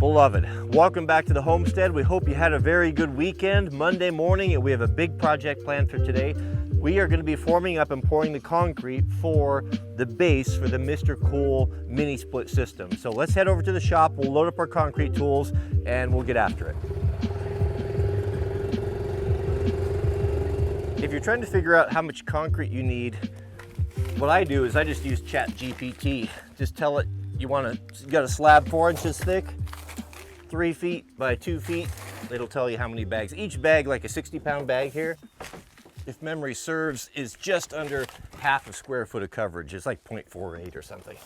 Beloved, welcome back to the Homestead. We hope you had a very good weekend. Monday morning, and we have a big project planned for today. We are going to be forming up and pouring the concrete for the base for the Mr. Cool mini split system. So let's head over to the shop, we'll load up our concrete tools, and we'll get after it. If you're trying to figure out how much concrete you need, what I do is I just use ChatGPT. Just tell it you got a slab 4 inches thick, 3 feet by 2 feet. It'll tell you how many bags. Each bag, like a 60-pound bag here, if memory serves, is just under half a square foot of coverage. It's like 0.48 or something.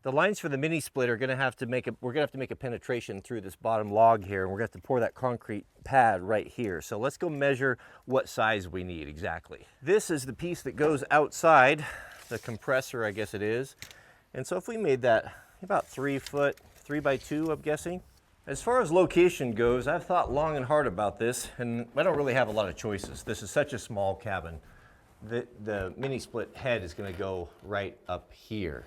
The lines for the mini split are going to have to make a penetration through this bottom log here, and we're going to have to pour that concrete pad right here. So let's go measure what size we need exactly. This is the piece that goes outside, the compressor, I guess it is. And so if we made that about 3 foot, 3 by 2, I'm guessing. As far as location goes, I've thought long and hard about this, and I don't really have a lot of choices. This is such a small cabin. The mini split head is going to go right up here.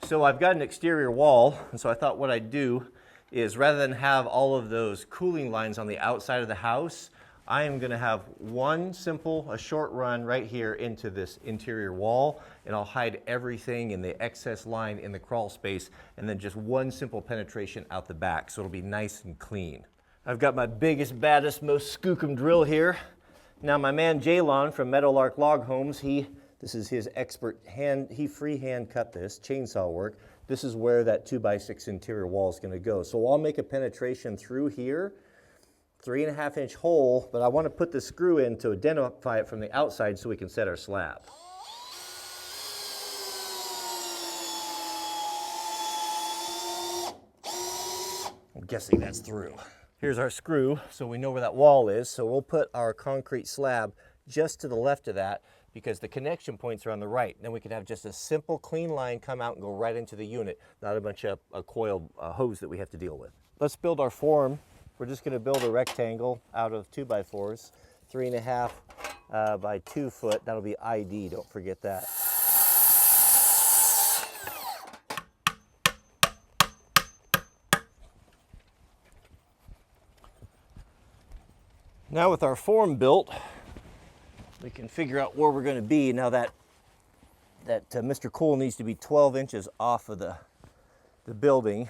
So I've got an exterior wall, and so I thought what I'd do is, rather than have all of those cooling lines on the outside of the house, I am going to have a short run right here into this interior wall, and I'll hide everything in the excess line in the crawl space, and then just one simple penetration out the back, so it'll be nice and clean. I've got my biggest, baddest, most skookum drill here. Now my man Jalon from Meadowlark Log Homes, this is his expert hand, he freehand cut this, chainsaw work. This is where that 2x6 interior wall is going to go. So I'll make a penetration through here, 3.5 inch hole, but I want to put the screw in to identify it from the outside so we can set our slab. I'm guessing that's through. Here's our screw, so we know where that wall is. So we'll put our concrete slab just to the left of that, because the connection points are on the right. Then we can have just a simple clean line come out and go right into the unit, not a bunch of a coiled hose that we have to deal with. Let's build our form. We're just going to build a rectangle out of 2x4s, 3.5 by 2 foot. That'll be ID, don't forget that. Now with our form built, we can figure out where we're going to be. Now that Mr. Cool needs to be 12 inches off of the building.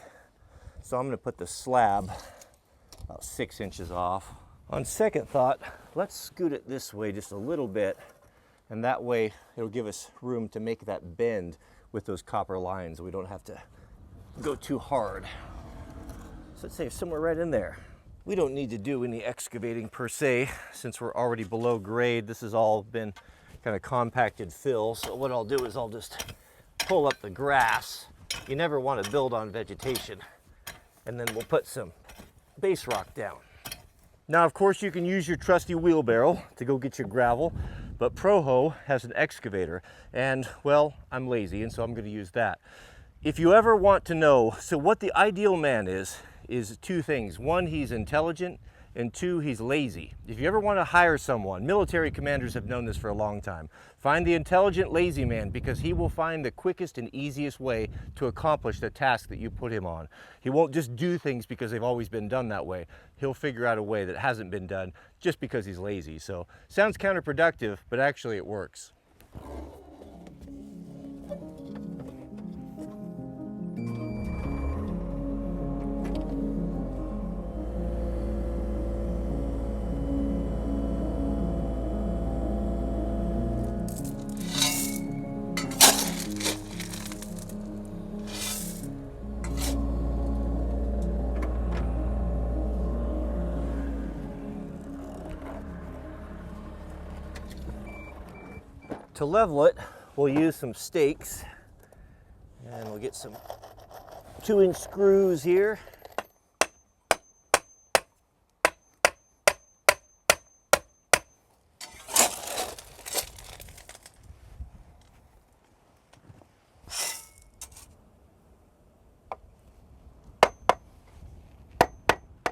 So I'm going to put the slab about 6 inches off. On second thought, let's scoot it this way just a little bit, and that way it'll give us room to make that bend with those copper lines. We don't have to go too hard. So let's say somewhere right in there. We don't need to do any excavating per se, since we're already below grade. This has all been kind of compacted fill. So what I'll do is I'll just pull up the grass. You never want to build on vegetation. And then we'll put some base rock down. Now, of course, you can use your trusty wheelbarrow to go get your gravel, but Proho has an excavator, and well, I'm lazy, and so I'm going to use that. If you ever want to know, so what the ideal man is 2 things. 1, he's intelligent, and 2, he's lazy. If you ever want to hire someone, military commanders have known this for a long time. Find the intelligent, lazy man, because he will find the quickest and easiest way to accomplish the task that you put him on. He won't just do things because they've always been done that way. He'll figure out a way that hasn't been done just because he's lazy. So, sounds counterproductive, but actually it works. To level it, we'll use some stakes, and we'll get some 2-inch screws here.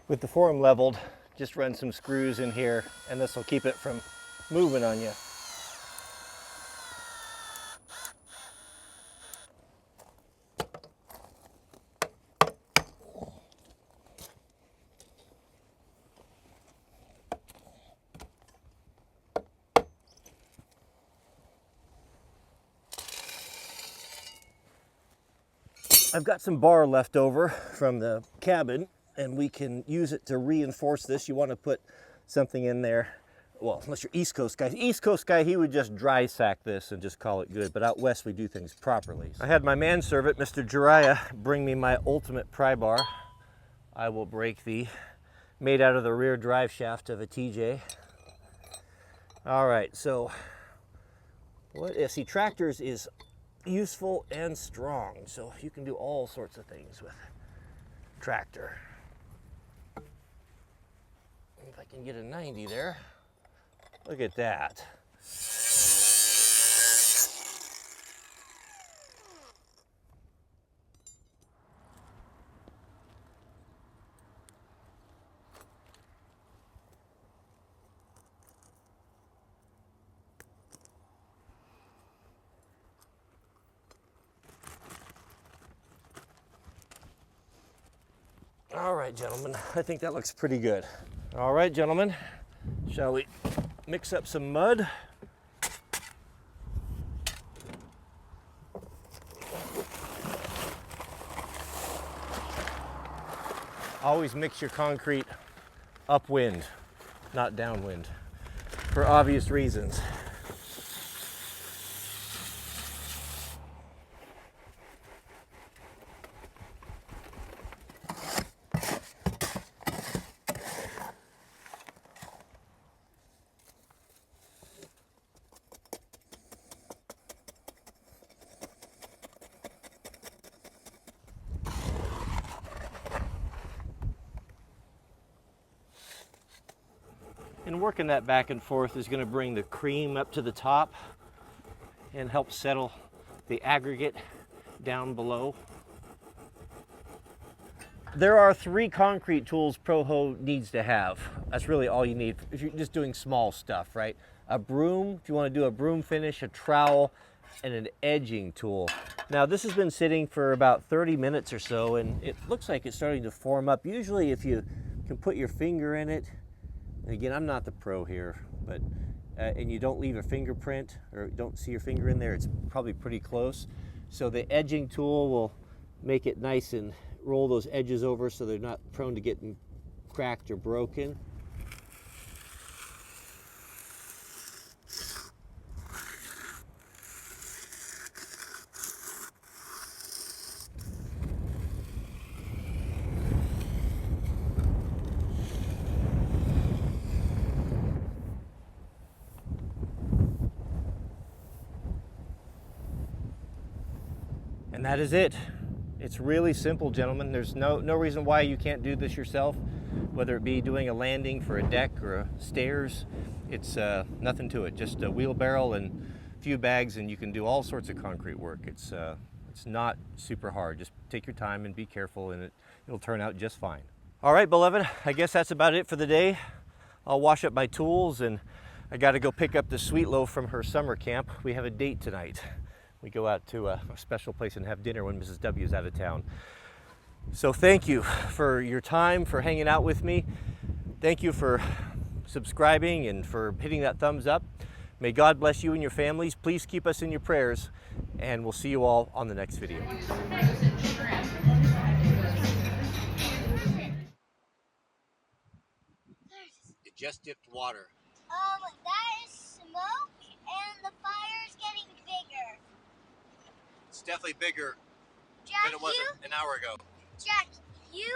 With the form leveled, just run some screws in here and this will keep it from moving on you. I've got some bar left over from the cabin and we can use it to reinforce this. You want to put something in there. Well, unless you're East Coast guy. East Coast guy, he would just dry sack this and just call it good. But out west, we do things properly. I had my manservant, Mr. Jiraiya, bring me my ultimate pry bar. I will break the, made out of the rear drive shaft of a TJ. All right, so see, tractors is useful and strong, so you can do all sorts of things with tractor. If I can get a 90 there, look at that. All right, gentlemen, I think that looks pretty good. All right, gentlemen, shall we mix up some mud? Always mix your concrete upwind, not downwind, for obvious reasons. And working that back and forth is going to bring the cream up to the top and help settle the aggregate down below. There are 3 concrete tools ProHo needs to have. That's really all you need if you're just doing small stuff, right? A broom, if you want to do a broom finish, a trowel, and an edging tool. Now this has been sitting for about 30 minutes or so and it looks like it's starting to form up. Usually if you can put your finger in it, and again, I'm not the pro here, but and you don't leave a fingerprint or don't see your finger in there, it's probably pretty close. So the edging tool will make it nice and roll those edges over so they're not prone to getting cracked or broken. And that is it. It's really simple, gentlemen. There's no reason why you can't do this yourself, whether it be doing a landing for a deck or stairs. It's nothing to it, just a wheelbarrow and a few bags and you can do all sorts of concrete work. It's not super hard. Just take your time and be careful and it'll turn out just fine. All right, beloved, I guess that's about it for the day. I'll wash up my tools and I got to go pick up the Sweet Loaf from her summer camp. We have a date tonight. We go out to a special place and have dinner when Mrs. W is out of town. So thank you for your time, for hanging out with me. Thank you for subscribing and for hitting that thumbs up. May God bless you and your families. Please keep us in your prayers, and we'll see you all on the next video. It just dipped water. That is smoke, and the fire is getting bigger. It's definitely bigger Jack, than it was an hour ago. Jack, you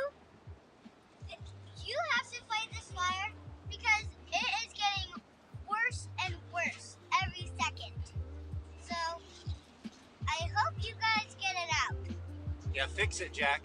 have to fight this fire because it is getting worse and worse every second. So I hope you guys get it out. Yeah, fix it, Jack.